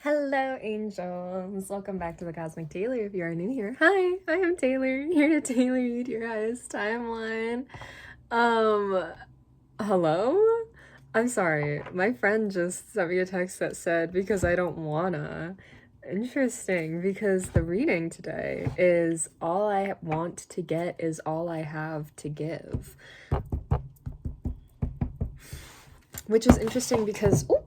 Hello, angels. Welcome back to the Cosmic Taylor. If you are new here, hi, I am Taylor, here to Taylor read your guys' timeline. Um, Hello? I'm sorry. My friend just sent me a text that said, because I don't wanna. Interesting, because the reading today is all I want to get is all I have to give. Which is interesting because, ooh,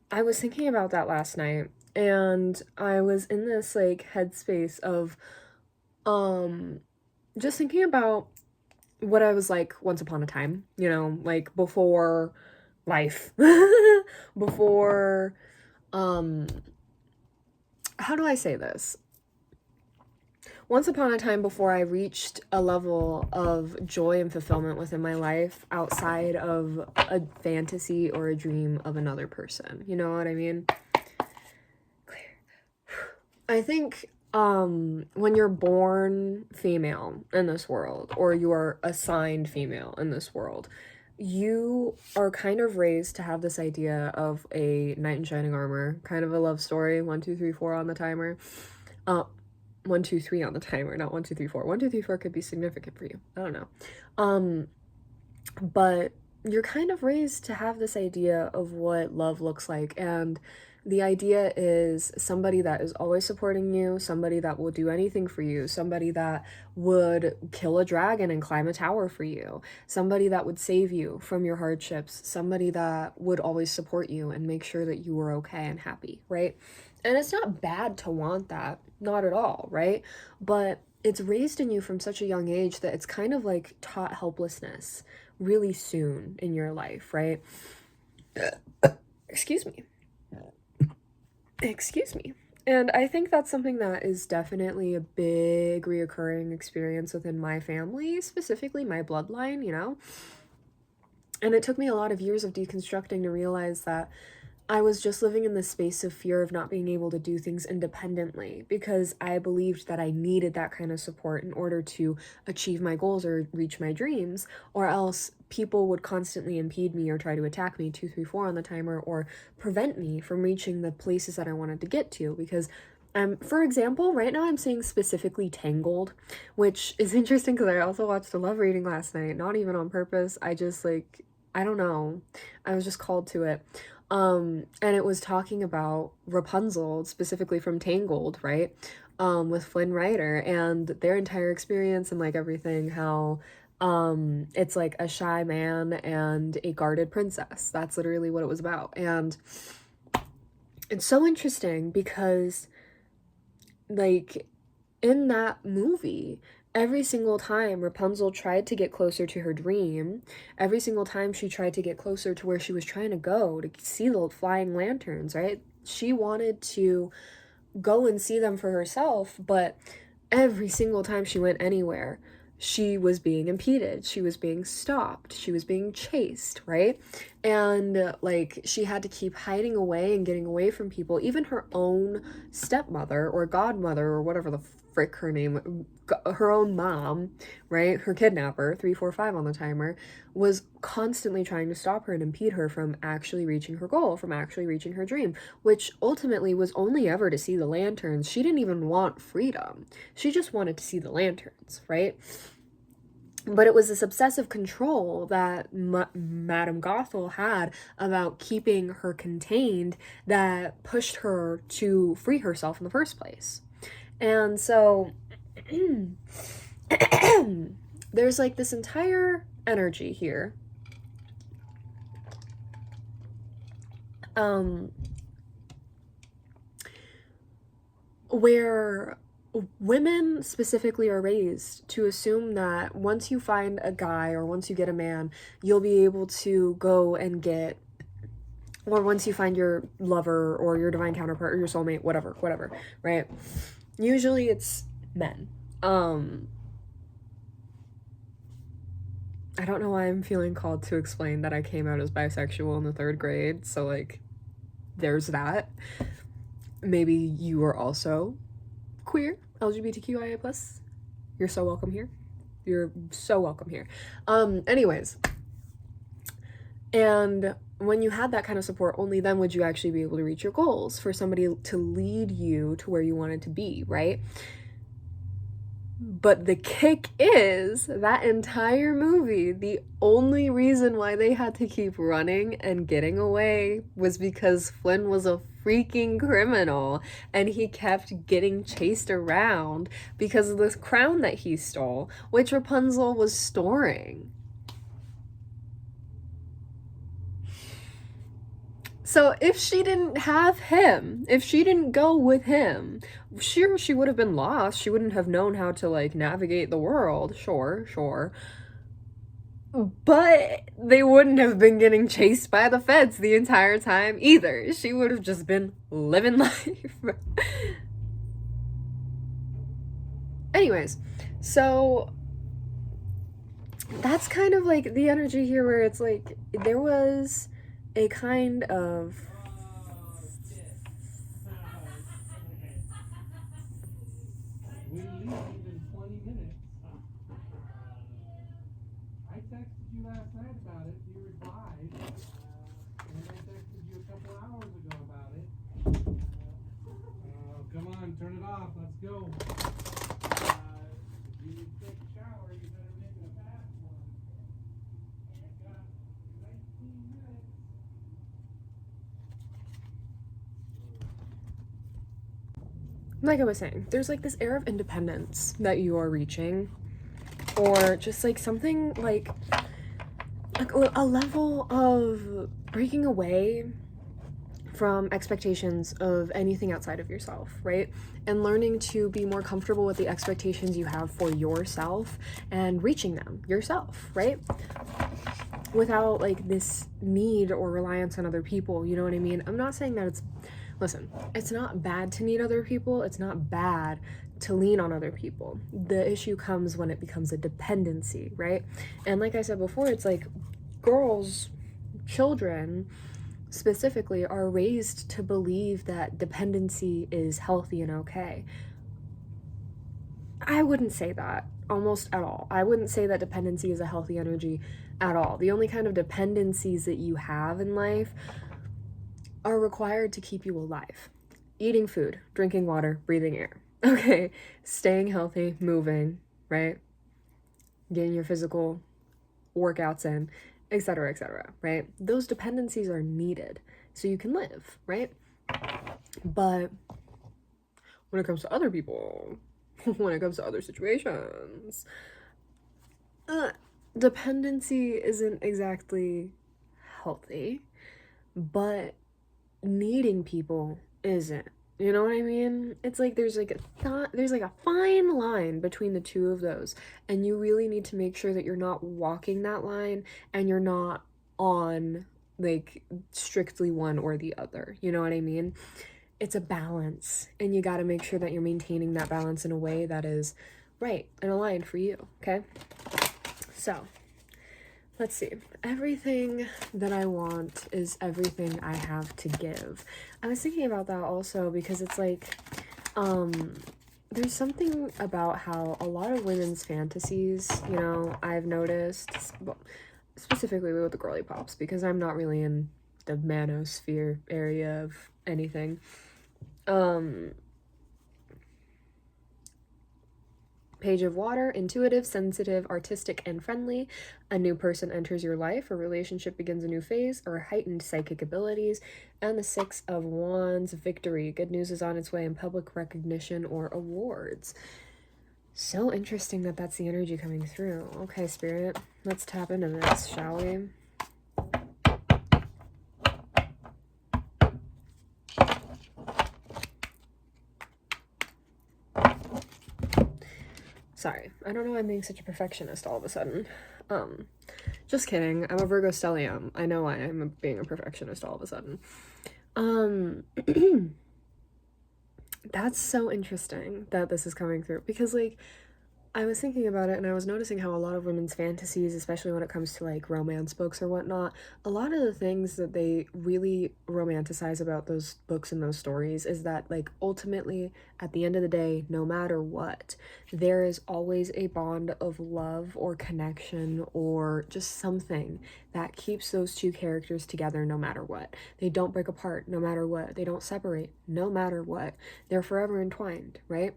I was thinking about that last night, and I was in this like headspace of just thinking about what I was like once upon a time, like before life. Before how do I say this? Once upon a time, before I reached a level of joy and fulfillment within my life outside of a fantasy or a dream of another person. You know what I mean? I think when you're born female in this world, or you are assigned female in this world, you are kind of raised to have this idea of a knight in shining armor, kind of a love story. 1, 2, 3, 4 on the timer. 1, 2, 3 on the timer, not 1, 2, 3, 4. 1, 2, 3, 4 could be significant for you. I don't know. But you're kind of raised to have this idea of what love looks like, and the idea is somebody that is always supporting you, somebody that will do anything for you, somebody that would kill a dragon and climb a tower for you, somebody that would save you from your hardships, somebody that would always support you and make sure that you were okay and happy, right? And it's not bad to want that, not at all, right? But it's raised in you from such a young age that it's kind of like taught helplessness really soon in your life, right? Excuse me. Excuse me. And I think that's something that is definitely a big reoccurring experience within my family, specifically my bloodline, And it took me a lot of years of deconstructing to realize that I was just living in this space of fear of not being able to do things independently because I believed that I needed that kind of support in order to achieve my goals or reach my dreams, or else people would constantly impede me or try to attack me, 2, 3, 4 on the timer, or prevent me from reaching the places that I wanted to get to. Because for example, right now I'm seeing specifically Tangled, which is interesting because I also watched a love reading last night, not even on purpose. I just I don't know. I was just called to it. And it was talking about Rapunzel, specifically from Tangled, right? With Flynn Rider and their entire experience and like everything, how it's like a shy man and a guarded princess. That's literally what it was about. And it's so interesting because like in that movie, every single time Rapunzel tried to get closer to her dream, every single time she tried to get closer to where she was trying to go to see the flying lanterns, right? She wanted to go and see them for herself, but every single time she went anywhere, she was being impeded, she was being stopped, she was being chased, right? And like she had to keep hiding away and getting away from people. Even her own stepmother or godmother or whatever the frick her name, her own mom, right, her kidnapper, 3, 4, 5 on the timer, was constantly trying to stop her and impede her from actually reaching her goal, from actually reaching her dream, which ultimately was only ever to see the lanterns. She didn't even want freedom, she just wanted to see the lanterns, right? But it was this obsessive control that Madame Gothel had about keeping her contained that pushed her to free herself in the first place. And so there's like this entire energy here where women specifically are raised to assume that once you find a guy or once you get a man, you'll be able to go and get, or once you find your lover or your divine counterpart or your soulmate, whatever, right? Usually it's men. I don't know why I'm feeling called to explain that I came out as bisexual in the 3rd grade, so like there's that. Maybe you are also queer, LGBTQIA+. You're so welcome here. You're so welcome here. Anyways, and when you had that kind of support, only then would you actually be able to reach your goals, for somebody to lead you to where you wanted to be, right? But the kick is, that entire movie, the only reason why they had to keep running and getting away was because Flynn was a freaking criminal, and he kept getting chased around because of this crown that he stole, which Rapunzel was storing. So if she didn't have him, if she didn't go with him, sure, she would have been lost. She wouldn't have known how to, like, navigate the world. Sure. But they wouldn't have been getting chased by the feds the entire time either. She would have just been living life. Anyways, so that's kind of like the energy here, where it's like there was a kind of we leave in 20 minutes. I texted you last night about it. You replied. And I texted you a couple hours ago about it. Come on, turn it off. Let's go. If you need to take a shower, you better make it a fast one. I've got 19 minutes. Like I was saying, there's like this air of independence that you are reaching, or just like something like a level of breaking away from expectations of anything outside of yourself, right? And learning to be more comfortable with the expectations you have for yourself and reaching them yourself, right? Without like this need or reliance on other people, you know what I mean? I'm not saying that listen, it's not bad to need other people. It's not bad to lean on other people. The issue comes when it becomes a dependency, right? And like I said before, it's like girls, children specifically, are raised to believe that dependency is healthy and okay. I wouldn't say that almost at all. I wouldn't say that dependency is a healthy energy at all. The only kind of dependencies that you have in life are required to keep you alive. Eating food, drinking water, breathing air. Okay, staying healthy, moving, right? Getting your physical workouts in, etc., right? Those dependencies are needed so you can live, right? But when it comes to other people, when it comes to other situations, dependency isn't exactly healthy, but needing people isn't. You know what I mean? It's like there's like a fine line between the two of those, and you really need to make sure that you're not walking that line and you're not on like strictly one or the other. You know what I mean? It's a balance, and you got to make sure that you're maintaining that balance in a way that is right and aligned for you, okay? So, let's see. Everything that I want is everything I have to give. I was thinking about that also because it's like, there's something about how a lot of women's fantasies, you know, I've noticed, well, specifically with the girly pops, because I'm not really in the manosphere area of anything. Page of Water, intuitive, sensitive, artistic, and friendly. A new person enters your life, a relationship begins a new phase, or heightened psychic abilities. And the Six of Wands, victory. Good news is on its way in public recognition or awards. So interesting that that's the energy coming through. Okay, Spirit, let's tap into this, shall we? Sorry, I don't know why I'm being such a perfectionist all of a sudden. Just kidding. I'm a Virgo stellium. I know why I'm being a perfectionist all of a sudden. That's so interesting that this is coming through, because like I was thinking about it and I was noticing how a lot of women's fantasies, especially when it comes to like romance books or whatnot, a lot of the things that they really romanticize about those books and those stories is that, like, ultimately, at the end of the day, no matter what, there is always a bond of love or connection or just something that keeps those two characters together no matter what. They don't break apart no matter what, they don't separate no matter what. They're forever entwined, right?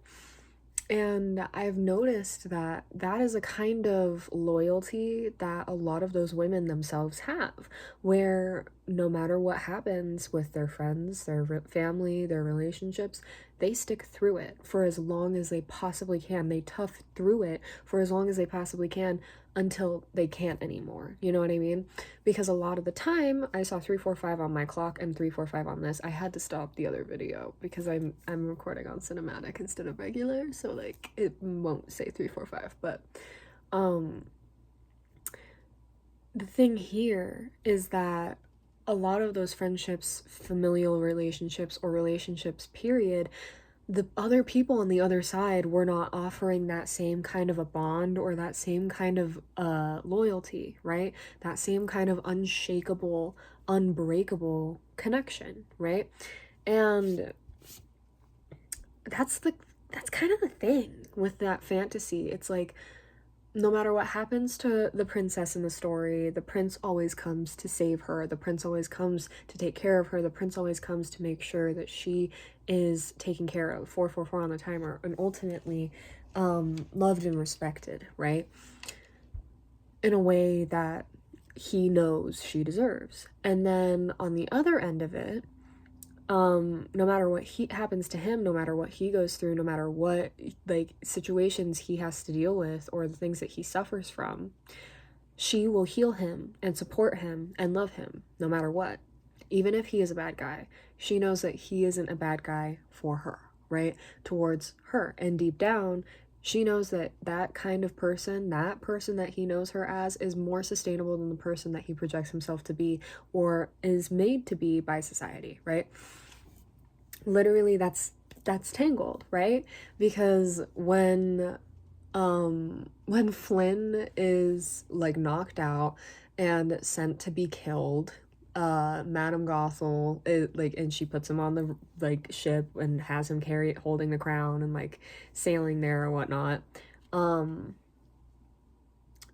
And I've noticed that that is a kind of loyalty that a lot of those women themselves have, where no matter what happens with their friends, their family, their relationships, they stick through it for as long as they possibly can. They tough through it for as long as they possibly can until they can't anymore. You know what I mean? Because a lot of the time, I saw 345 on my clock and 345 on this. I had to stop the other video because I'm recording on cinematic instead of regular, so like it won't say 345. But um the thing here is that a lot of those friendships, familial relationships, or relationships, period, the other people on the other side were not offering that same kind of a bond or that same kind of loyalty, right? That same kind of unshakable, unbreakable connection, right? And that's the that's kind of the thing with that fantasy. It's like no matter what happens to the princess in the story, the prince always comes to save her. The prince always comes to take care of her. The prince always comes to make sure that she is taken care of. 444 on the timer, and ultimately loved and respected, right? In a way that he knows she deserves. And then on the other end of it, no matter what he happens to him, no matter what he goes through, no matter what like situations he has to deal with or the things that he suffers from, she will heal him and support him and love him no matter what. Even if he is a bad guy, she knows that he isn't a bad guy for her, right? Towards her. And deep down, she knows that that kind of person, that person that he knows her as, is more sustainable than the person that he projects himself to be or is made to be by society, right? Literally, that's Tangled, right? Because when Flynn is like knocked out and sent to be killed, Madame Gothel like, and she puts him on the like ship and has him carry it holding the crown and like sailing there or whatnot.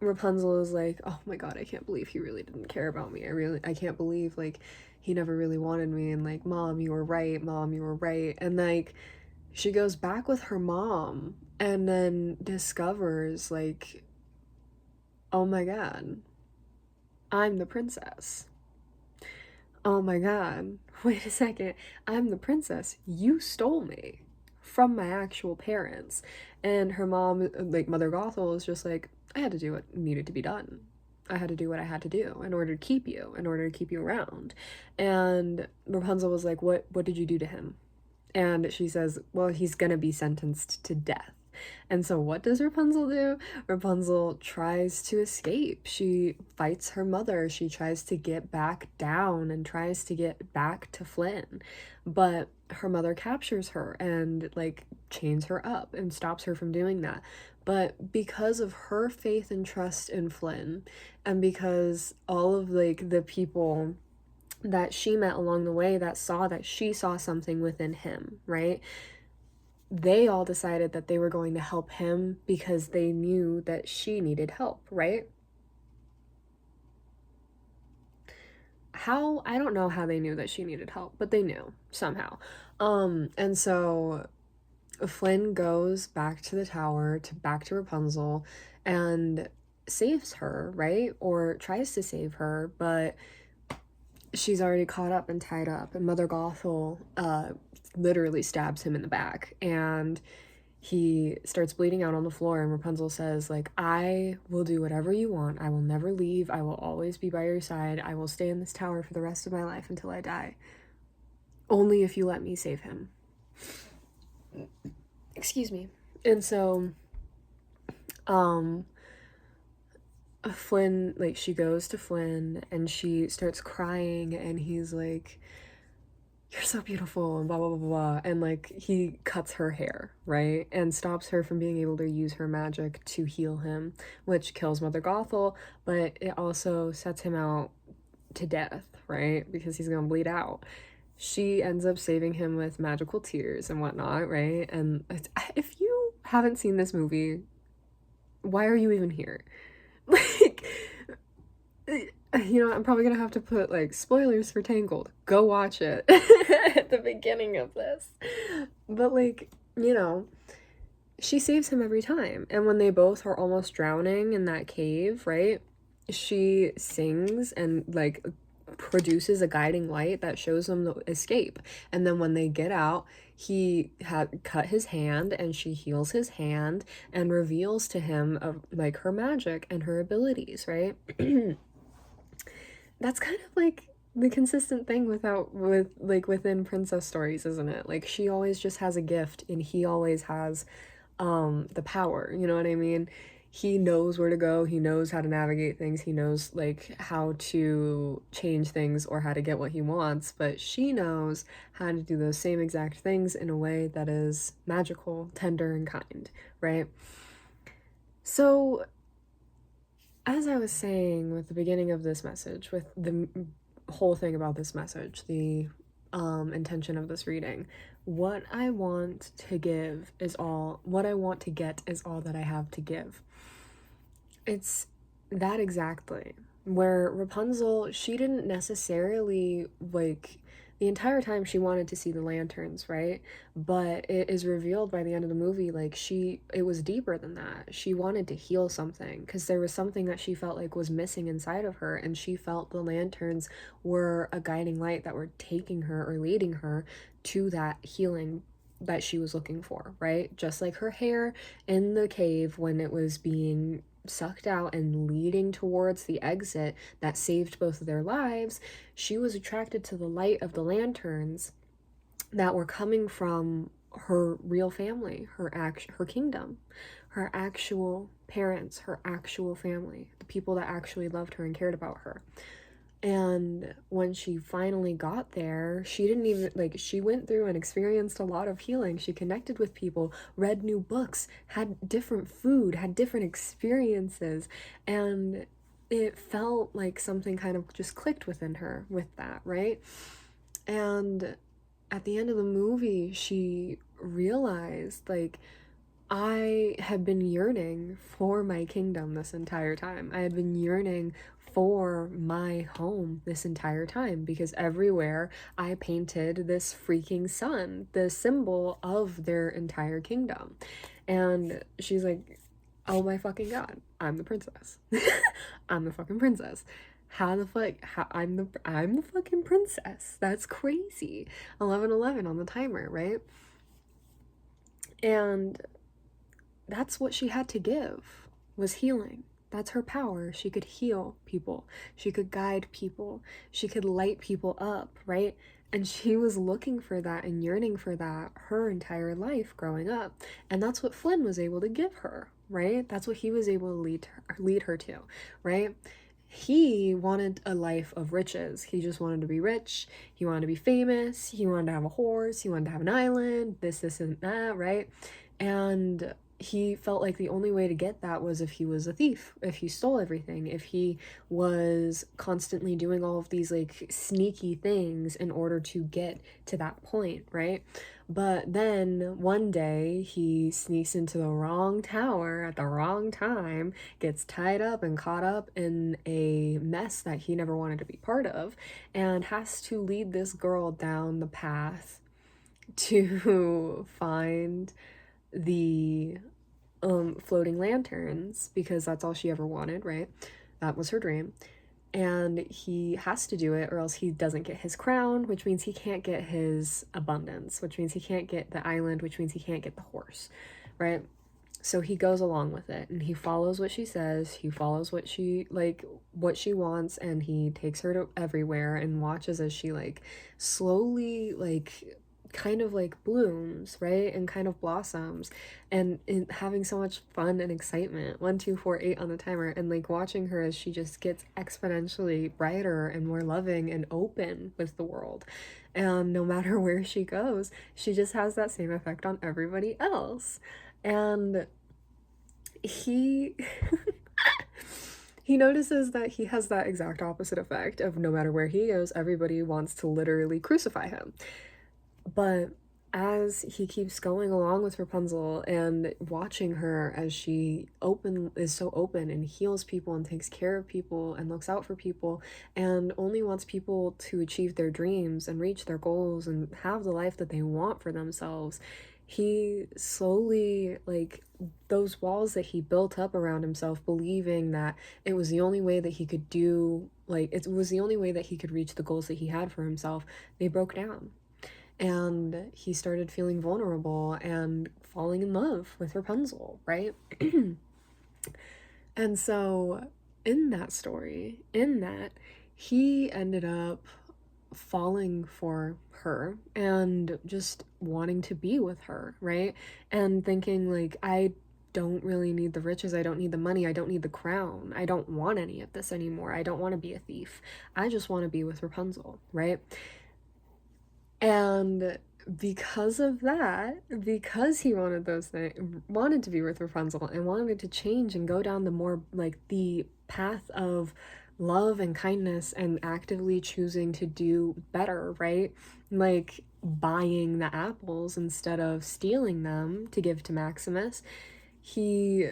Rapunzel is like, oh my god, I can't believe he really didn't care about me. I can't believe like he never really wanted me. And like, mom, you were right. Mom, you were right. And like, she goes back with her mom and then discovers like, oh my god, I'm the princess. Oh my god, wait a second, I'm the princess. You stole me from my actual parents. And her mom, like Mother Gothel, is just like, I had to do what needed to be done. I had to do what I had to do in order to keep you, in order to keep you around. And Rapunzel was like, what did you do to him? And she says, well, he's gonna be sentenced to death. And so what does Rapunzel do? Rapunzel tries to escape. She fights her mother. She tries to get back down and tries to get back to Flynn. But her mother captures her and like chains her up and stops her from doing that. But because of her faith and trust in Flynn, and because all of like the people that she met along the way that she saw something within him, right? They all decided that they were going to help him because they knew that she needed help, right? How, I don't know how they knew that she needed help, but they knew somehow. And so Flynn goes back to the tower, to back to Rapunzel, and saves her, right? Or tries to save her, but she's already caught up and tied up, and Mother Gothel literally stabs him in the back, and he starts bleeding out on the floor. And Rapunzel says like, I will do whatever you want. I will never leave. I will always be by your side. I will stay in this tower for the rest of my life until I die. Only if you let me save him. Excuse me. And so Flynn, like, she goes to Flynn and she starts crying, and he's like, you're so beautiful and blah blah blah blah, and like he cuts her hair, right, and stops her from being able to use her magic to heal him, which kills Mother Gothel, but it also sets him out to death, right, because he's gonna bleed out. She ends up saving him with magical tears and whatnot, right? And if you haven't seen this movie, why are you even here? Like, I'm probably gonna have to put like spoilers for Tangled. Go watch it at the beginning of this. But like, she saves him every time. And when they both are almost drowning in that cave, right? She sings and like produces a guiding light that shows them the escape. And then when they get out, he had cut his hand and she heals his hand and reveals to him like her magic and her abilities, right? That's kind of like the consistent thing within princess stories, isn't it? Like she always just has a gift and he always has the power, you know what I mean? He knows where to go, he knows how to navigate things, he knows like how to change things or how to get what he wants, but she knows how to do those same exact things in a way that is magical, tender, and kind, right? So as I was saying with the beginning of this message, with the whole thing about this message, the intention of this reading, what I want to give is all, what I want to get is all that I have to give. It's that exactly. Where Rapunzel, she didn't necessarily, like, the entire time she wanted to see the lanterns, right? But it is revealed by the end of the movie, like, it was deeper than that. She wanted to heal something because there was something that she felt like was missing inside of her, and she felt the lanterns were a guiding light that were taking her or leading her to that healing that she was looking for, right? Just like her hair in the cave when it was being sucked out and leading towards the exit that saved both of their lives, she was attracted to the light of the lanterns that were coming from her real family, her kingdom, her actual parents, her actual family, the people that actually loved her and cared about her. And when she finally got there, she didn't even, like, she went through and experienced a lot of healing. She connected with people, read new books, had different food, had different experiences. And it felt like something kind of just clicked within her with that, right? And at the end of the movie, she realized, like, I had been yearning for my kingdom this entire time. I had been yearning for my home this entire time because everywhere I painted this freaking sun, the symbol of their entire kingdom. And she's like, oh my fucking god, I'm the princess. I'm the fucking princess. I'm the fucking princess. That's crazy. 11:11 on the timer, right? And that's what she had to give, was healing. That's her power. She could heal people. She could guide people. She could light people up, right? And she was looking for that and yearning for that her entire life growing up. And that's what Flynn was able to give her, right? That's what he was able to lead her to, right? He wanted a life of riches. He just wanted to be rich. He wanted to be famous. He wanted to have a horse. He wanted to have an island, this, and that, right? And he felt like the only way to get that was if he was a thief, if he stole everything, if he was constantly doing all of these like sneaky things in order to get to that point, right? But then one day he sneaks into the wrong tower at the wrong time, gets tied up and caught up in a mess that he never wanted to be part of, and has to lead this girl down the path to find the floating lanterns because that's all she ever wanted, right? That was her dream. And he has to do it or else he doesn't get his crown, which means he can't get his abundance, which means he can't get the island, which means he can't get the horse, right? So he goes along with it and he follows what she says. He follows what she wants, and he takes her to everywhere and watches as she like slowly like kind of like blooms, right? And kind of blossoms and having so much fun and excitement. 1, 2, 4, 8 on the timer, and like watching her as she just gets exponentially brighter and more loving and open with the world. And no matter where she goes, she just has that same effect on everybody else. And he he notices that he has that exact opposite effect of no matter where he goes, everybody wants to literally crucify him. But as he keeps going along with Rapunzel and watching her as she is so open and heals people and takes care of people and looks out for people and only wants people to achieve their dreams and reach their goals and have the life that they want for themselves, he slowly, like, those walls that he built up around himself, believing that it was the only way that he could do, like, it was the only way that he could reach the goals that he had for himself, they broke down. And he started feeling vulnerable and falling in love with Rapunzel, right? And so, in that story, he ended up falling for her and just wanting to be with her, right? And thinking, like, I don't really need the riches, I don't need the money, I don't need the crown, I don't want any of this anymore, I don't want to be a thief, I just want to be with Rapunzel, right? And because of that, because he wanted those things, wanted to be with Rapunzel and wanted to change and go down the more like the path of love and kindness and actively choosing to do better, right? Like buying the apples instead of stealing them to give to Maximus, he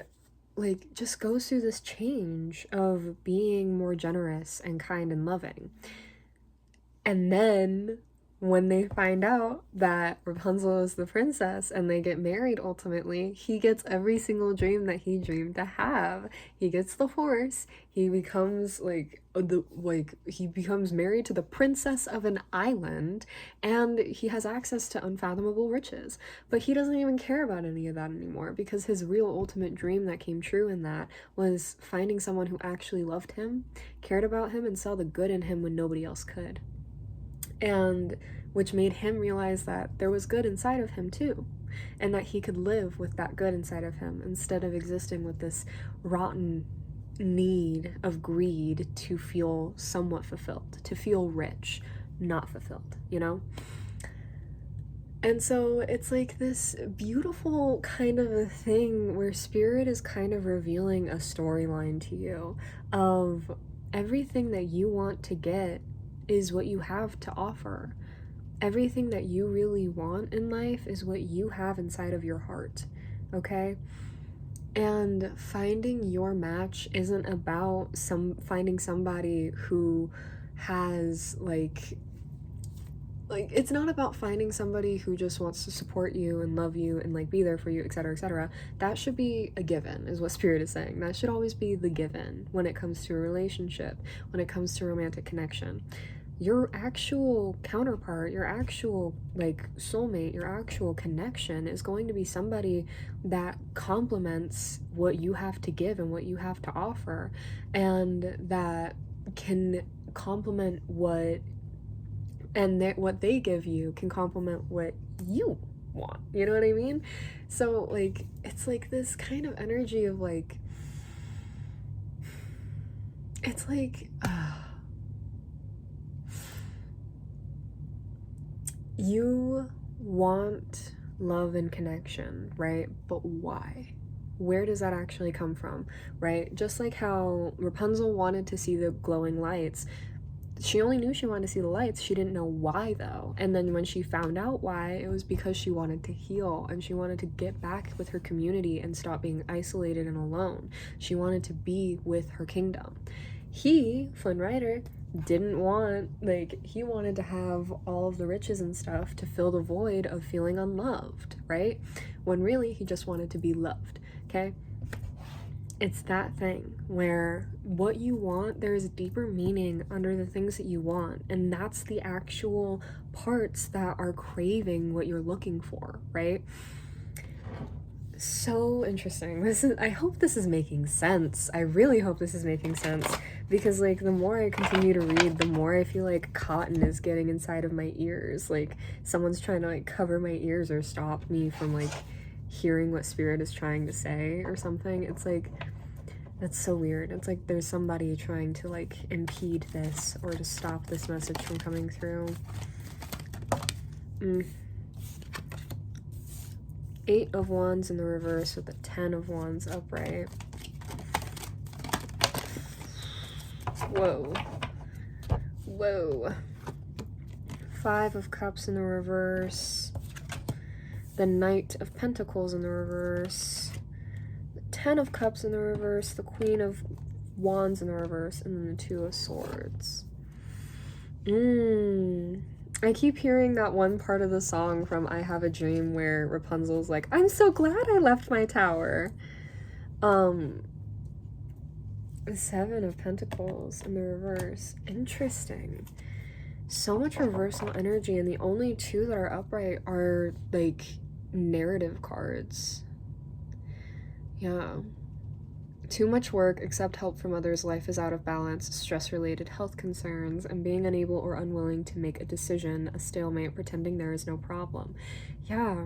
like just goes through this change of being more generous and kind and loving. And then when they find out that Rapunzel is the princess and they get married ultimately, he gets every single dream that he dreamed to have. He gets the horse. He becomes he becomes married to the princess of an island, and he has access to unfathomable riches. But he doesn't even care about any of that anymore because his real ultimate dream that came true in that was finding someone who actually loved him, cared about him, and saw the good in him when nobody else could. And which made him realize that there was good inside of him too, and that he could live with that good inside of him instead of existing with this rotten need of greed to feel somewhat fulfilled, to feel rich, not fulfilled, you know? And so it's like this beautiful kind of a thing where Spirit is kind of revealing a storyline to you of everything that you want to get is what you have to offer. Everything that you really want in life is what you have inside of your heart, okay? And finding your match isn't about finding somebody who has it's not about finding somebody who just wants to support you and love you and like be there for you, etc., etc. That should be a given, is what Spirit is saying. That should always be the given when it comes to a relationship, when it comes to romantic connection. Your actual counterpart, your actual like soulmate, your actual connection is going to be somebody that complements what you have to give and what you have to offer, and that can complement what they give you can complement what you want. You know what I mean? So like it's like this kind of energy of like it's like you want love and connection, right? But why? Where does that actually come from, right? Just like how Rapunzel wanted to see the glowing lights, she only knew she wanted to see the lights. She didn't know why, though. And then when she found out why, it was because she wanted to heal and she wanted to get back with her community and stop being isolated and alone. She wanted to be with her kingdom. Flynn Rider, didn't want, he wanted to have all of the riches and stuff to fill the void of feeling unloved, right? When really he just wanted to be loved, okay? It's that thing where what you want, there's a deeper meaning under the things that you want, and that's the actual parts that are craving what you're looking for, right? So interesting. I hope this is making sense. I really hope this is making sense, because like the more I continue to read, the more I feel like cotton is getting inside of my ears. Like someone's trying to like cover my ears or stop me from like hearing what spirit is trying to say or something. It's like, that's so weird. It's like there's somebody trying to like impede this or to stop this message from coming through. 8 of Wands in the reverse with the 10 of Wands upright. Whoa. Whoa. 5 of Cups in the reverse. The Knight of Pentacles in the reverse. The 10 of Cups in the reverse. The Queen of Wands in the reverse. And then the 2 of Swords. I keep hearing that one part of the song from I Have a Dream where Rapunzel's like, I'm so glad I left my tower. The 7 of Pentacles in the reverse. Interesting. So much reversal energy, and the only 2 that are upright are like narrative cards. Yeah. Too much work, accept help from others, life is out of balance, stress-related health concerns, and being unable or unwilling to make a decision, a stalemate, pretending there is no problem. Yeah.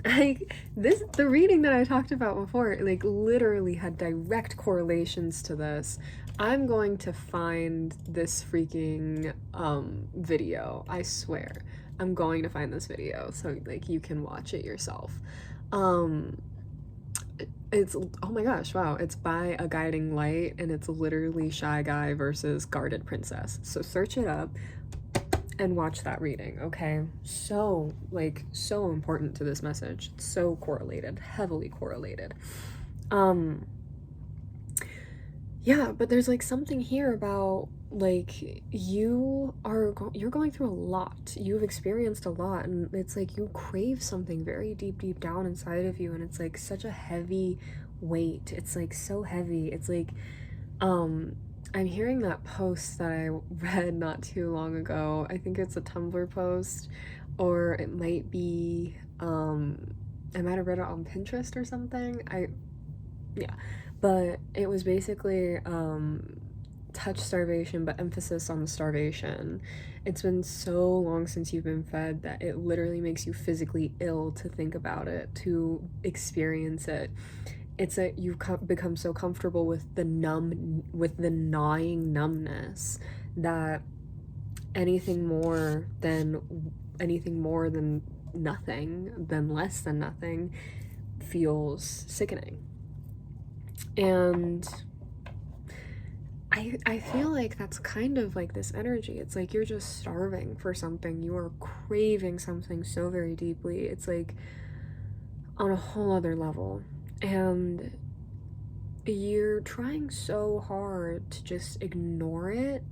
The reading that I talked about before, like literally had direct correlations to this. I'm going to find this freaking video. I swear. I'm going to find this video so like you can watch it yourself. It's, oh my gosh, wow, it's by a guiding light, and it's literally Shy Guy versus Guarded Princess. So search it up and watch that reading, okay? So, like, so important to this message. So correlated, heavily correlated. Yeah, but there's like something here about like you're going through a lot. You've experienced a lot, and it's like you crave something very deep down inside of you, and it's like such a heavy weight. It's like so heavy. It's like I'm hearing that post that I read not too long ago. I think it's a Tumblr post, or it might be I might have read it on Pinterest or something. Yeah, but it was basically touch starvation, but emphasis on the starvation. It's been so long since you've been fed that it literally makes you physically ill to think about it, to experience it. It's that you've become so comfortable with the gnawing numbness that anything more than nothing, than less than nothing, feels sickening. And I feel like that's kind of like this energy. It's like you're just starving for something. You are craving something so very deeply. It's like on a whole other level. And you're trying so hard to just ignore it.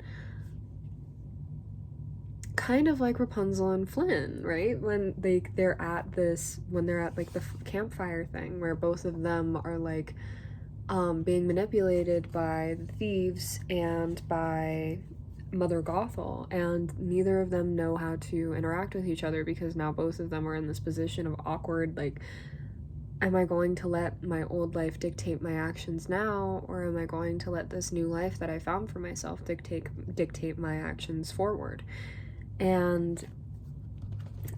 Kind of like Rapunzel and Flynn, right? When they're at like the campfire thing where both of them are like being manipulated by the thieves and by Mother Gothel, and neither of them know how to interact with each other because now both of them are in this position of awkward, like, am I going to let my old life dictate my actions now, or am I going to let this new life that I found for myself dictate my actions forward? And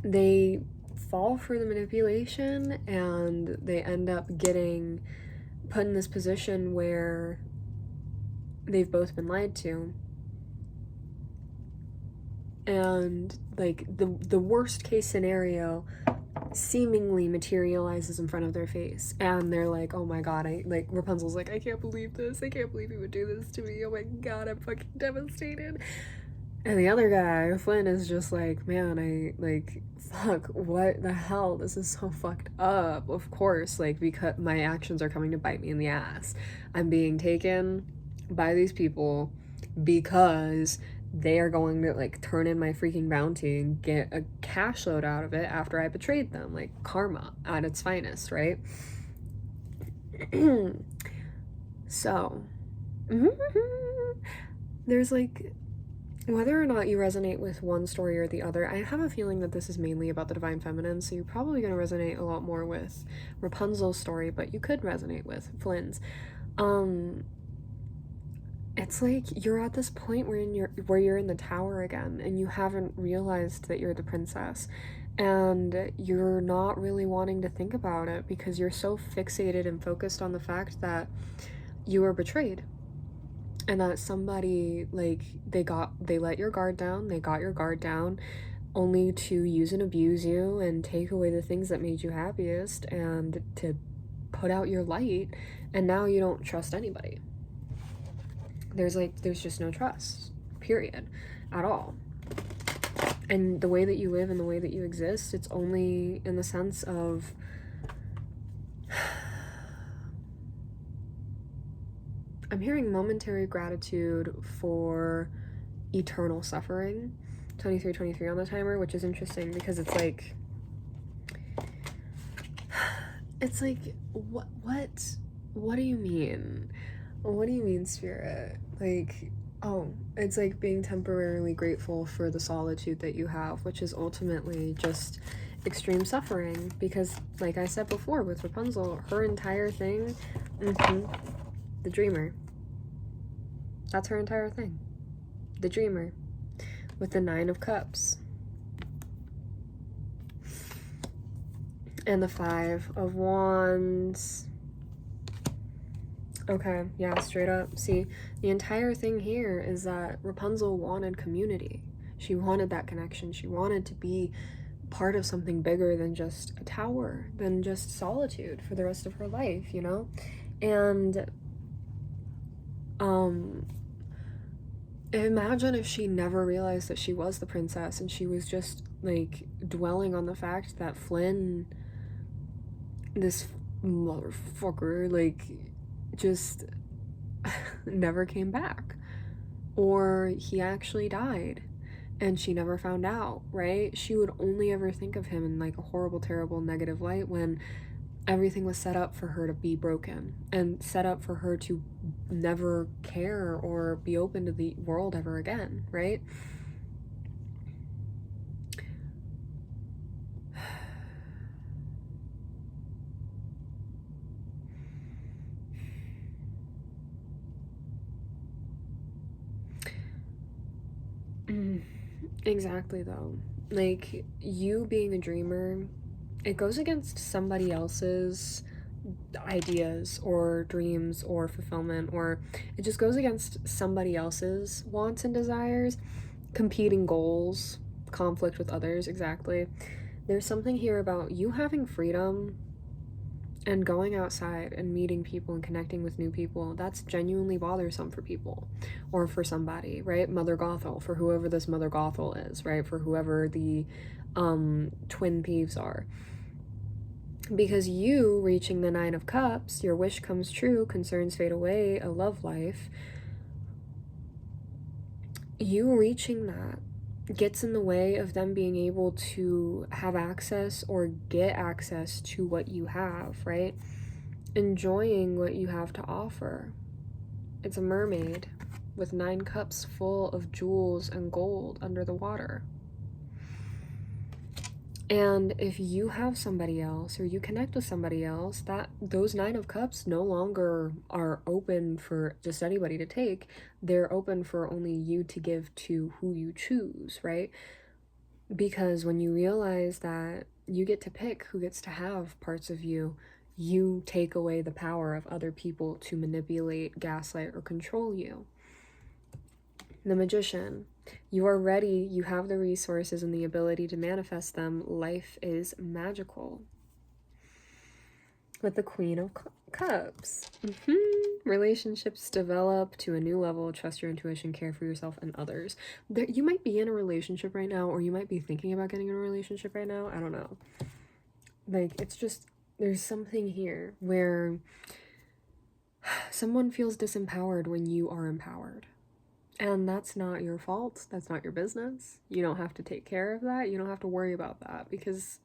they fall for the manipulation, and they end up getting put in this position where they've both been lied to, and like the worst case scenario seemingly materializes in front of their face, and they're like, oh my god, Rapunzel's like, I can't believe this, I can't believe he would do this to me, oh my god, I'm fucking devastated. And the other guy, Flynn, is just like, man, fuck, what the hell? This is so fucked up. Of course, like, because my actions are coming to bite me in the ass. I'm being taken by these people because they are going to, like, turn in my freaking bounty and get a cash load out of it after I betrayed them. Like, karma at its finest, right? So, there's, like, Whether or not you resonate with one story or the other, I have a feeling that this is mainly about the divine feminine, so you're probably going to resonate a lot more with Rapunzel's story, but you could resonate with Flynn's. Um, it's like you're at this point where you're in the tower again, and you haven't realized that you're the princess, and you're not really wanting to think about it because you're so fixated and focused on the fact that you were betrayed, and that somebody, like, they let your guard down, they got your guard down, only to use and abuse you and take away the things that made you happiest and to put out your light, and now you don't trust anybody. There's just no trust, period, at all. And the way that you live and the way that you exist, it's only in the sense of I'm hearing momentary gratitude for eternal suffering. 2323 on the timer, which is interesting because it's like what do you mean? What do you mean, spirit? Like, oh, it's like being temporarily grateful for the solitude that you have, which is ultimately just extreme suffering. Because, like I said before with Rapunzel, her entire thing, the dreamer. That's her entire thing. The dreamer. With the 9 of Cups. And the 5 of Wands. Okay, yeah, straight up. See, the entire thing here is that Rapunzel wanted community. She wanted that connection. She wanted to be part of something bigger than just a tower, than just solitude for the rest of her life, you know? And imagine if she never realized that she was the princess and she was just, like, dwelling on the fact that Flynn, this motherfucker, like, just never came back, or he actually died and she never found out, right? She would only ever think of him in, like, a horrible, terrible, negative light when everything was set up for her to be broken and set up for her to never care or be open to the world ever again, right? Exactly, though. Like, you being a dreamer, it goes against somebody else's ideas or dreams or fulfillment, or it just goes against somebody else's wants and desires, competing goals, conflict with others. Exactly. There's something here about you having freedom and going outside and meeting people and connecting with new people. That's genuinely bothersome for people, or for somebody, right? Mother Gothel, for whoever this Mother Gothel is, right? For whoever the twin thieves are. Because you reaching the 9 of Cups, your wish comes true, concerns fade away, a love life, you reaching that gets in the way of them being able to have access or get access to what you have, right? Enjoying what you have to offer. It's a mermaid with 9 cups full of jewels and gold under the water. And if you have somebody else or you connect with somebody else, that those 9 of Cups no longer are open for just anybody to take. They're open for only you to give to who you choose, right? Because when you realize that you get to pick who gets to have parts of you, you take away the power of other people to manipulate, gaslight, or control you. The Magician. You are ready, you have the resources and the ability to manifest them. Life is magical. With the Queen of Cups. Relationships develop to a new level. Trust your intuition, care for yourself and others. You might be in a relationship right now, or you might be thinking about getting in a relationship right now. I don't know. Like, it's just, there's something here where someone feels disempowered when you are empowered. And that's not your fault. That's not your business. You don't have to take care of that. You don't have to worry about that because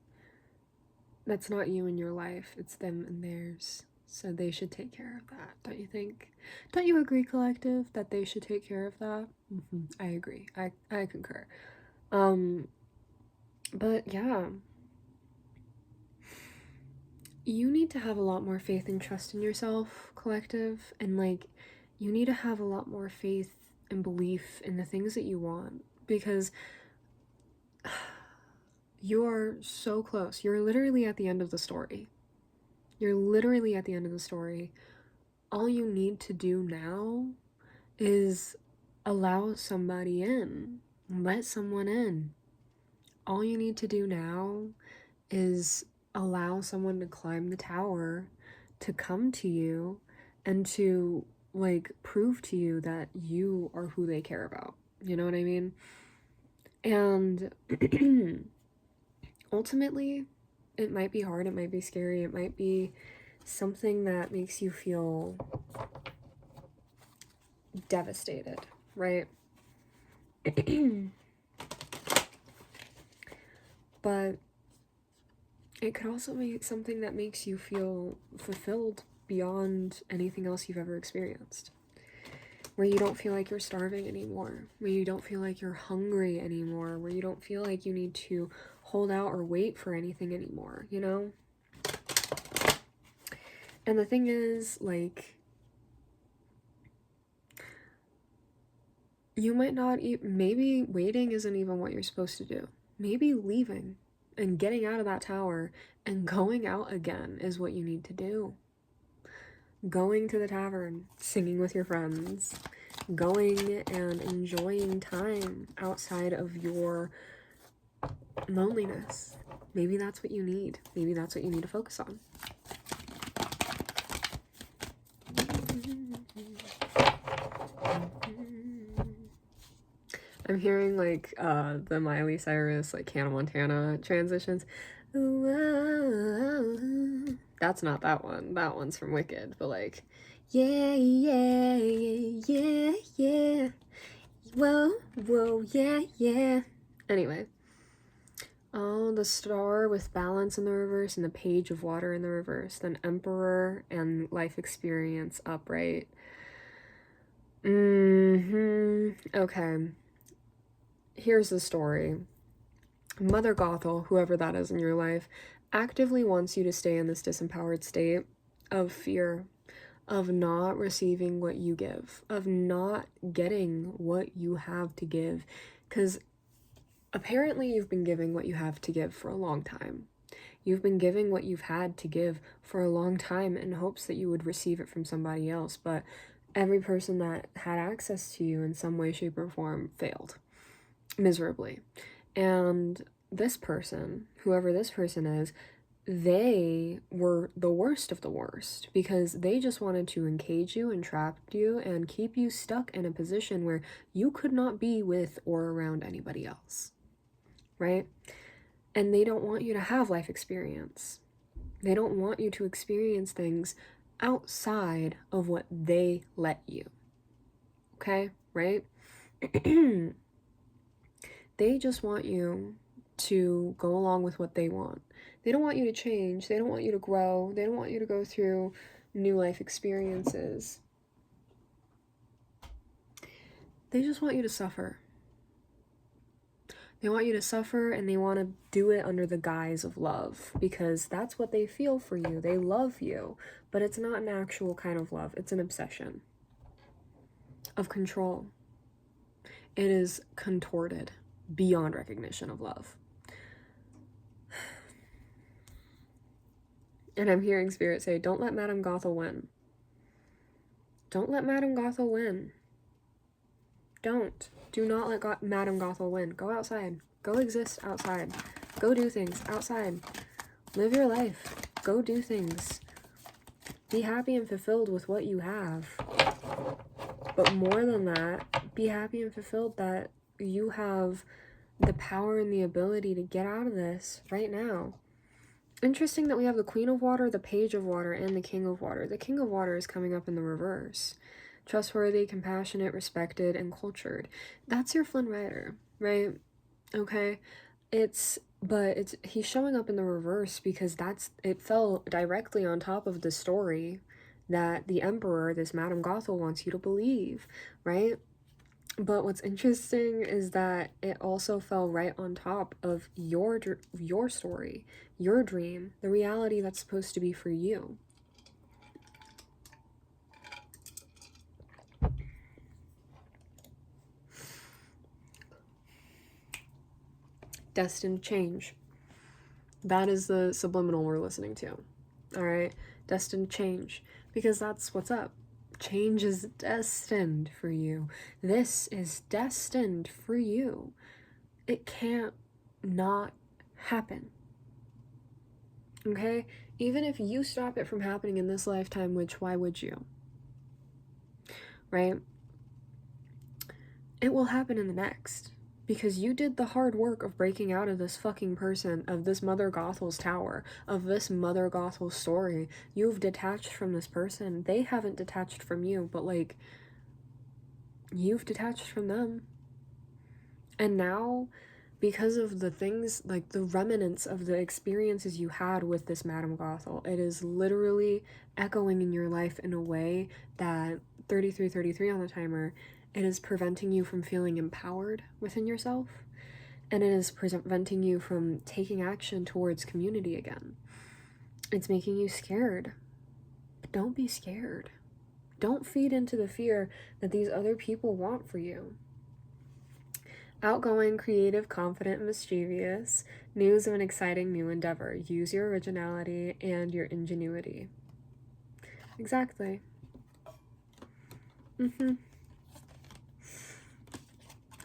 that's not you in your life. It's them and theirs. So they should take care of that, don't you think? Don't you agree, collective, that they should take care of that? I agree. I concur. But yeah, you need to have a lot more faith and trust in yourself, collective, and like, you need to have a lot more faith and belief in the things that you want, because you are so close. You're literally at the end of the story. You're literally at the end of the story. All you need to do now is allow somebody in. Let someone in. All you need to do now is allow someone to climb the tower, to come to you, and to like prove to you that you are who they care about. You know what I mean? And ultimately, it might be hard, it might be scary, it might be something that makes you feel devastated, right? But it could also be something that makes you feel fulfilled beyond anything else you've ever experienced. Where you don't feel like you're starving anymore, where you don't feel like you're hungry anymore, where you don't feel like you need to hold out or wait for anything anymore, you know? And the thing is, like, you might not maybe waiting isn't even what you're supposed to do. Maybe leaving and getting out of that tower and going out again is what you need to do. Going to the tavern, singing with your friends, going and enjoying time outside of your loneliness. Maybe that's what you need. Maybe that's what you need to focus on. I'm hearing like the Miley Cyrus, like Hannah Montana transitions. That's not that one. That one's from Wicked. But like, yeah, yeah, yeah, yeah. Whoa, whoa, yeah, yeah. Anyway. Oh, the star with balance in the reverse and the page of water in the reverse. Then Emperor and life experience upright. Okay. Here's the story. Mother Gothel, whoever that is in your life, actively wants you to stay in this disempowered state of fear, of not receiving what you give, of not getting what you have to give. Because apparently you've been giving what you have to give for a long time. You've been giving what you've had to give for a long time in hopes that you would receive it from somebody else, but every person that had access to you in some way, shape, or form failed miserably. And this person, whoever this person is, they were the worst of the worst because they just wanted to encage you and trap you and keep you stuck in a position where you could not be with or around anybody else, right? And they don't want you to have life experience. They don't want you to experience things outside of what they let you. Okay, right? They just want you to go along with what they want. They don't want you to change. They don't want you to grow. They don't want you to go through new life experiences. They just want you to suffer. They want you to suffer, and they want to do it under the guise of love because that's what they feel for you. They love you, but it's not an actual kind of love. It's an obsession of control. It is contorted beyond recognition of love. And I'm hearing Spirit say, don't let Madame Gothel win. Don't let Madame Gothel win. Don't. Do not let Madame Gothel win. Go outside. Go exist outside. Go do things outside. Live your life. Go do things. Be happy and fulfilled with what you have. But more than that, be happy and fulfilled that you have the power and the ability to get out of this right now. Interesting that we have the Queen of Water, the Page of Water, and the King of Water. The King of Water is coming up in the reverse. Trustworthy, compassionate, respected, and cultured. That's your Flynn Rider, right? Okay? It's But he's showing up in the reverse because it fell directly on top of the story that the Emperor, this Madame Gothel, wants you to believe, right? But what's interesting is that it also fell right on top of your story, your dream, the reality that's supposed to be for you. Destined change. That is the subliminal we're listening to. All right? Destined change. Because that's what's up. Change is destined for you. This is destined for you. It can't not happen. Okay? Even if you stop it from happening in this lifetime, which why would you? Right? It will happen in the next. Because you did the hard work of breaking out of this fucking person, of this Mother Gothel's tower, of this Mother Gothel's story. You've detached from this person. They haven't detached from you, but like, you've detached from them. And now, because of the things, like the remnants of the experiences you had with this Madame Gothel, it is literally echoing in your life in a way that 3333 on the timer, it is preventing you from feeling empowered within yourself, and it is preventing you from taking action towards community again. It's making you scared. But don't be scared. Don't feed into the fear that these other people want for you. Outgoing, creative, confident, and mischievous. News of an exciting new endeavor. Use your originality and your ingenuity. Exactly.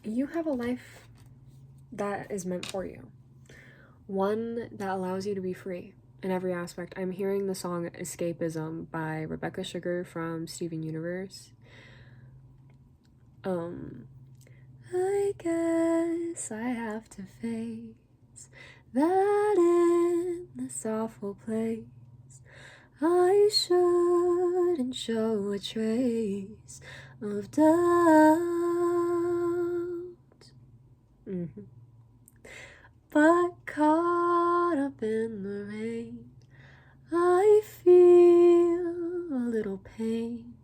You have a life that is meant for you. One that allows you to be free in every aspect. I'm hearing the song Escapism by Rebecca Sugar from Steven Universe. I guess I have to face that in this awful place I shouldn't show a trace of doubt. But caught up in the rain, I feel a little pain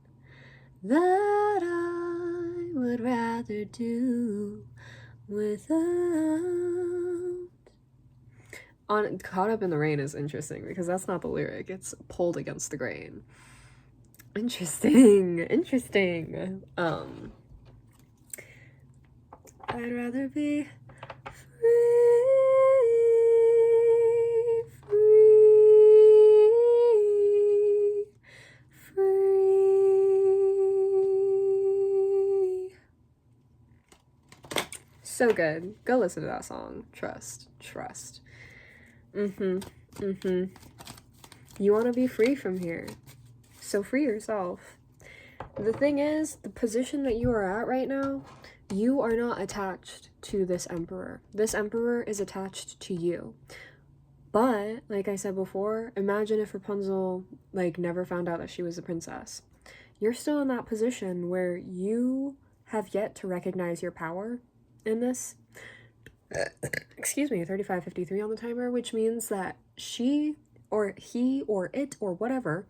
that I would rather do without. Caught up in the rain is interesting because that's not the lyric. It's pulled against the grain. Interesting. I'd rather be free. So good. Go listen to that song. Trust. You want to be free from here. So free yourself. The thing is, the position that you are at right now, you are not attached to this emperor. This emperor is attached to you. But, like I said before, imagine if Rapunzel, never found out that she was a princess. You're still in that position where you have yet to recognize your power in this. Excuse me, 3553 on the timer, which means that she or he or it or whatever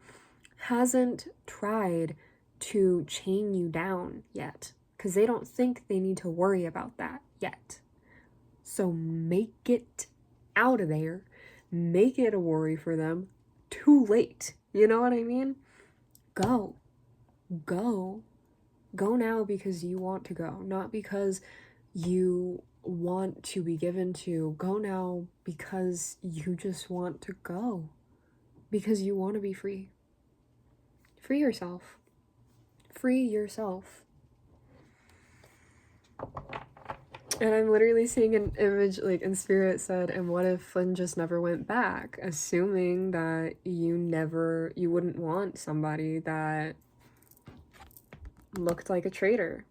hasn't tried to chain you down yet, because they don't think they need to worry about that yet. So make it out of there. Make it a worry for them. Too late. You know what I mean? Go now because you want to go, not because you want to be given to. Go now because you just want to go, because you want to be free. Free yourself. And I'm literally seeing an image, in spirit said, and what if Flynn just never went back? Assuming that you wouldn't want somebody that looked like a traitor.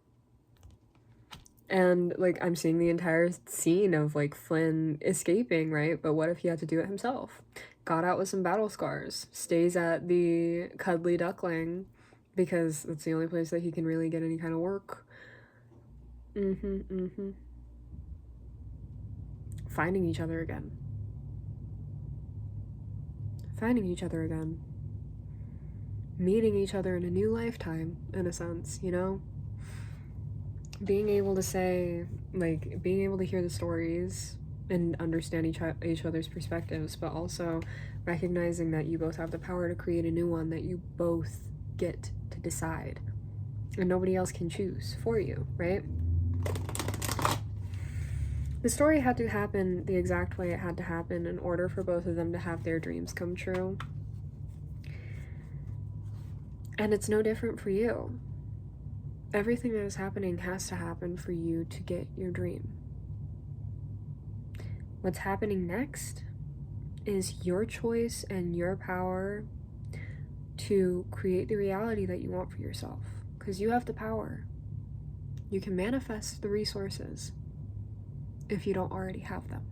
And, I'm seeing the entire scene of, Flynn escaping, right? But what if he had to do it himself? Got out with some battle scars. Stays at the Cuddly Duckling because that's the only place that he can really get any kind of work. finding each other again. Finding each other again. Meeting each other in a new lifetime, in a sense, you know? Being able to say, like, being able to hear the stories and understand each other's perspectives, but also recognizing that you both have the power to create a new one that you both get to decide. And nobody else can choose for you, right? The story had to happen the exact way it had to happen in order for both of them to have their dreams come true. And it's no different for you. Everything that is happening has to happen for you to get your dream. What's happening next is your choice and your power to create the reality that you want for yourself. Because you have the power. You can manifest the resources if you don't already have them.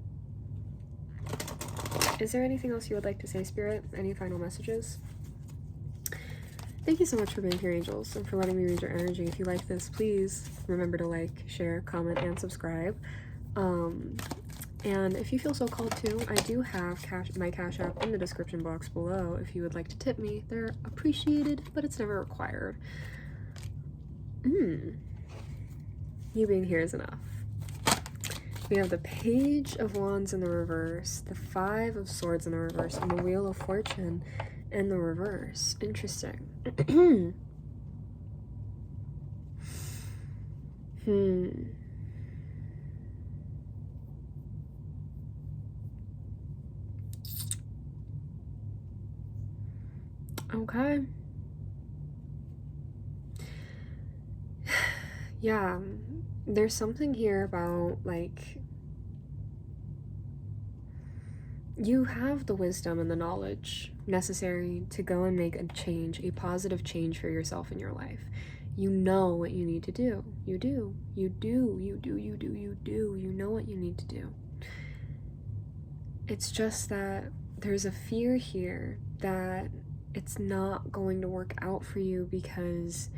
Is there anything else you would like to say, Spirit? Any final messages? Thank you so much for being here, angels, and for letting me read your energy. If you like this, please remember to like, share, comment, and subscribe. And if you feel so called to, I do have my Cash App in the description box below. If you would like to tip me, they're appreciated, but it's never required. You being here is enough. We have the Page of Wands in the reverse, the Five of Swords in the reverse, and the Wheel of Fortune in the reverse. Interesting. Okay. Yeah, there's something here about, like, you have the wisdom and the knowledge necessary to go and make a change, a positive change for yourself in your life. You know what you need to do. You do. You do. You do. You do. You do. You know what you need to do. It's just that there's a fear here that it's not going to work out for you because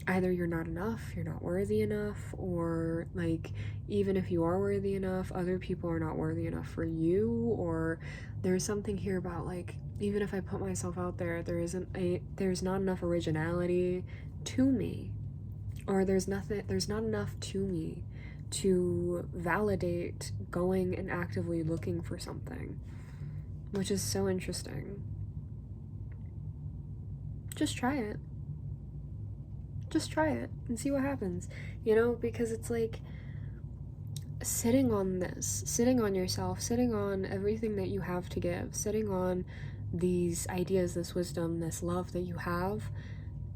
either you're not enough, you're not worthy enough, or, like, even if you are worthy enough, other people are not worthy enough for you, or there's something here about, like, even if I put myself out there, there's not enough originality to me, or there's not enough to me to validate going and actively looking for something, which is so interesting. Just try it. Just try it and see what happens, you know, because it's like sitting on yourself, sitting on everything that you have to give, sitting on these ideas, this wisdom, this love that you have,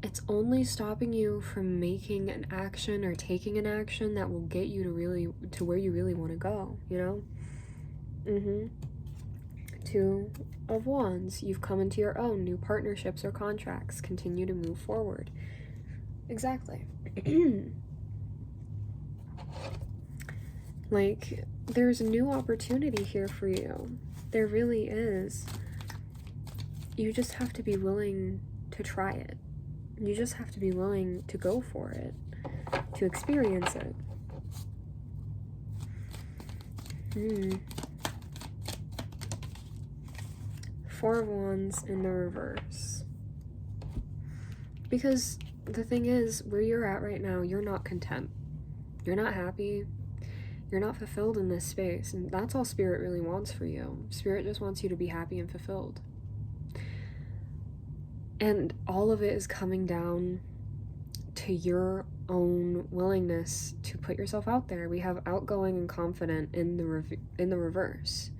it's only stopping you from making an action or taking an action that will get you to where you really want to go, you know? Two of Wands, you've come into your own new partnerships or contracts, continue to move forward. Exactly. Like, there's a new opportunity here for you. There really is. You just have to be willing to try it. You just have to be willing to go for it, to experience it. Four of Wands in the reverse. Because the thing is, where you're at right now, you're not content. You're not happy. You're not fulfilled in this space. And that's all Spirit really wants for you. Spirit just wants you to be happy and fulfilled. And all of it is coming down to your own willingness to put yourself out there. We have outgoing and confident in the reverse.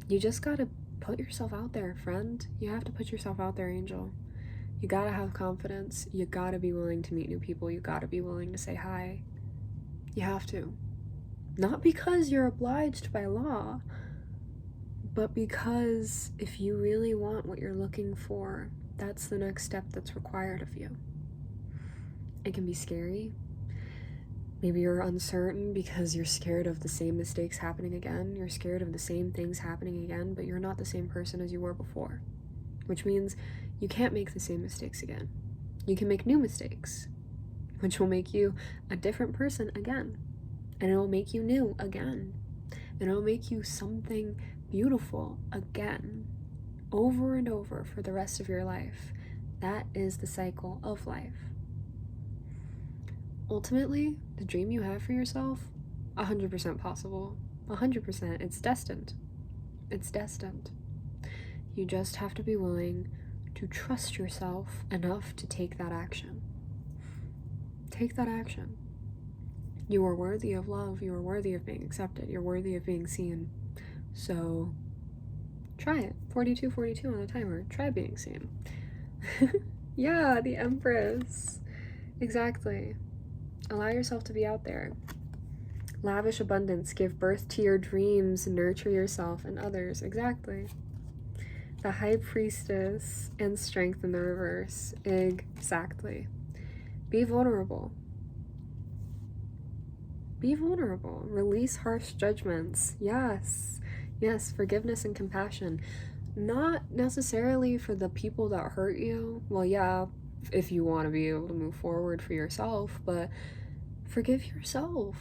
You just gotta put yourself out there, friend. You have to put yourself out there, angel. You gotta have confidence. You gotta be willing to meet new people. You gotta be willing to say hi. You have to. Not because you're obliged by law, but because if you really want what you're looking for, that's the next step that's required of you. It can be scary. Maybe you're uncertain because you're scared of the same mistakes happening again. You're scared of the same things happening again, but you're not the same person as you were before, which means you can't make the same mistakes again. You can make new mistakes, which will make you a different person again, and it will make you new again. and it'll make you something beautiful again, over and over for the rest of your life. That is the cycle of life. Ultimately, the dream you have for yourself, 100% possible. 100%. It's destined. It's destined. You just have to be willing to trust yourself enough to take that action. Take that action. You are worthy of love. You are worthy of being accepted. You're worthy of being seen. So try it. 42:42 on the timer. Try being seen. Yeah, the Empress. Exactly. Allow yourself to be out there. Lavish abundance. Give birth to your dreams. Nurture yourself and others. Exactly. The High Priestess and Strength in the reverse. Exactly. Be vulnerable. Be vulnerable. Release harsh judgments. Yes. Yes, forgiveness and compassion. Not necessarily for the people that hurt you. Well, yeah, if you want to be able to move forward for yourself, but forgive yourself.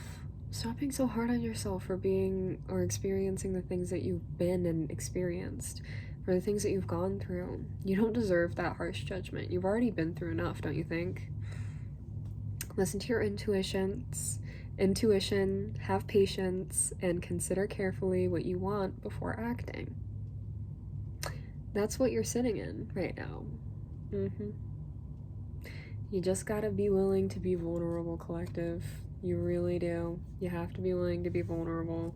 Stop being so hard on yourself for being or experiencing the things that you've been and experienced, for the things that you've gone through. You don't deserve that harsh judgment. You've already been through enough, don't you think? Listen to your intuition, have patience, and consider carefully what you want before acting. That's what you're sitting in right now. You just gotta be willing to be vulnerable, collective. You really do. You have to be willing to be vulnerable.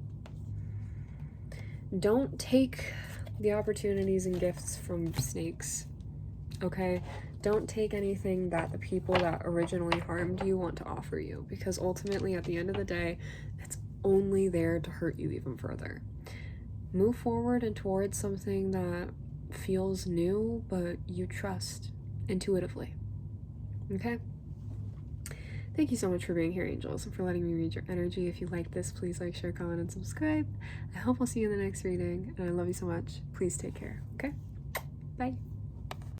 Don't take the opportunities and gifts from snakes, okay? Don't take anything that the people that originally harmed you want to offer you, because ultimately, at the end of the day, it's only there to hurt you even further. Move forward and towards something that feels new, but you trust intuitively. Okay? Thank you so much for being here, angels, and for letting me read your energy. If you like this, please like, share, comment, and subscribe. I hope I'll see you in the next reading, and I love you so much. Please take care, okay? Bye.